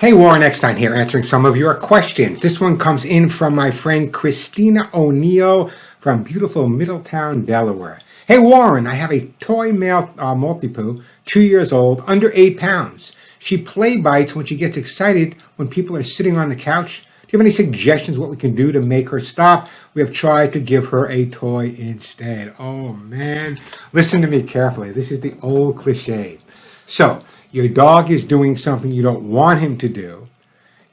Hey, Warren Eckstein here, answering some of your questions. This one comes in from my friend Christina O'Neill from beautiful Middletown, Delaware. Hey, Warren, I have a toy male Maltipoo, 2 years old, under 8 pounds. She play bites when she gets excited when people are sitting on the couch. Do you have any suggestions what we can do to make her stop? We have tried to give her a toy instead. Oh, man. Listen to me carefully. This is the old cliche. So, your dog is doing something you don't want him to do.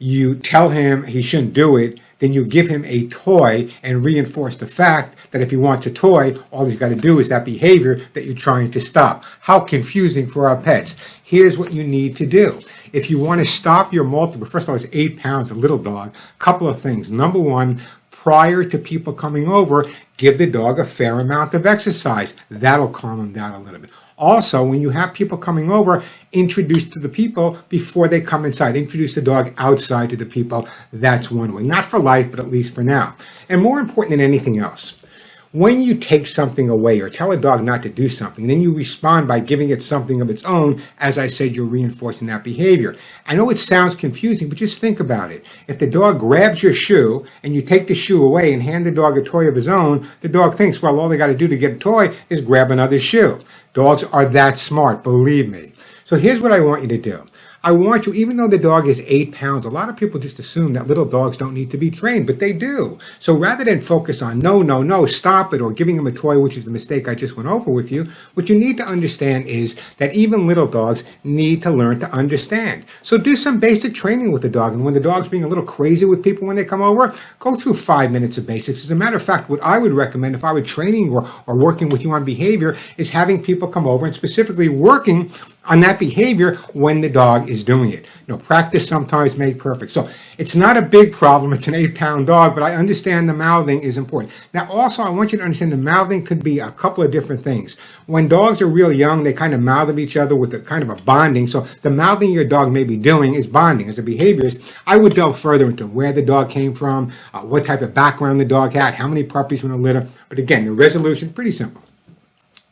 You tell him he shouldn't do it. Then you give him a toy and reinforce the fact that if he wants a toy, all he's got to do is that behavior that you're trying to stop. How confusing for our pets. Here's what you need to do. If you want to stop your Maltipoo, first of all, it's 8 pounds, a little dog. Couple of things. Number one, prior to people coming over, give the dog a fair amount of exercise. That'll calm them down a little bit. Also, when you have people coming over, introduce to the people before they come inside. Introduce the dog outside to the people. That's one way. Not for life, but at least for now. And more important than anything else, when you take something away or tell a dog not to do something, then you respond by giving it something of its own. As I said, you're reinforcing that behavior. I know it sounds confusing, but just think about it. If the dog grabs your shoe and you take the shoe away and hand the dog a toy of his own, the dog thinks, well, all they got to do to get a toy is grab another shoe. Dogs are that smart, believe me. So here's what I want you to do. I want you, even though the dog is 8 pounds, a lot of people just assume that little dogs don't need to be trained, but they do. So rather than focus on no, stop it, or giving them a toy, which is the mistake I just went over with you, what you need to understand is that even little dogs need to learn to understand. So do some basic training with the dog. And when the dog's being a little crazy with people when they come over, go through 5 minutes of basics. As a matter of fact, what I would recommend if I were training or working with you on behavior is having people come over and specifically working on that behavior when the dog is doing it. You know, practice sometimes makes perfect. So it's not a big problem. It's an 8-pound dog, but I understand the mouthing is important. Now, also, I want you to understand the mouthing could be a couple of different things. When dogs are real young, they kind of mouth at each other with a kind of a bonding. So the mouthing your dog may be doing is bonding. As a behaviorist, I would delve further into where the dog came from, what type of background the dog had, how many puppies were in a litter. But again, the resolution, pretty simple.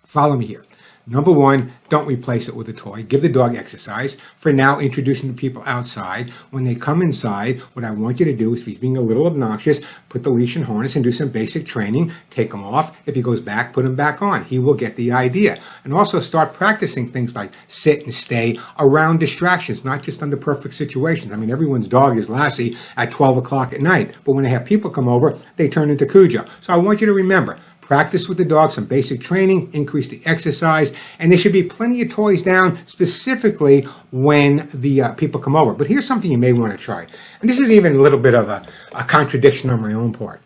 Follow me here. Number one, don't replace it with a toy. Give the dog exercise. For now, introducing the people outside. When they come inside, what I want you to do is, if he's being a little obnoxious, put the leash and harness and do some basic training. Take him off. If he goes back, put him back on. He will get the idea. And also start practicing things like sit and stay around distractions, not just under perfect situations. I mean, everyone's dog is Lassie at 12 o'clock at night. But when they have people come over, they turn into Cujo. So I want you to remember, practice with the dog, some basic training, increase the exercise, and there should be plenty of toys down specifically when the people come over. But here's something you may want to try. And this is even a little bit of a contradiction on my own part.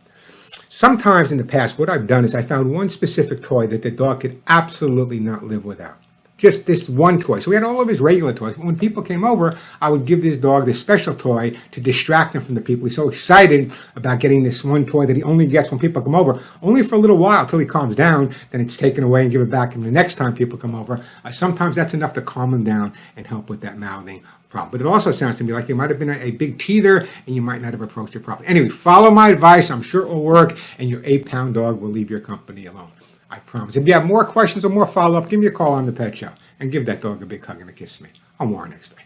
Sometimes in the past, what I've done is I found one specific toy that the dog could absolutely not live without. Just this one toy. So we had all of his regular toys. But when people came over, I would give this dog this special toy to distract him from the people. He's so excited about getting this one toy that he only gets when people come over, only for a little while till he calms down. Then it's taken away and give it back. And the next time people come over, sometimes that's enough to calm him down and help with that mouthing problem. But it also sounds to me like you might have been a big teether and you might not have approached it properly. Anyway, follow my advice. I'm sure it will work, and your 8-pound dog will leave your company alone. I promise. If you have more questions or more follow-up, give me a call on the Pet Show and give that dog a big hug and a kiss to me. I'm Warren Eckstein.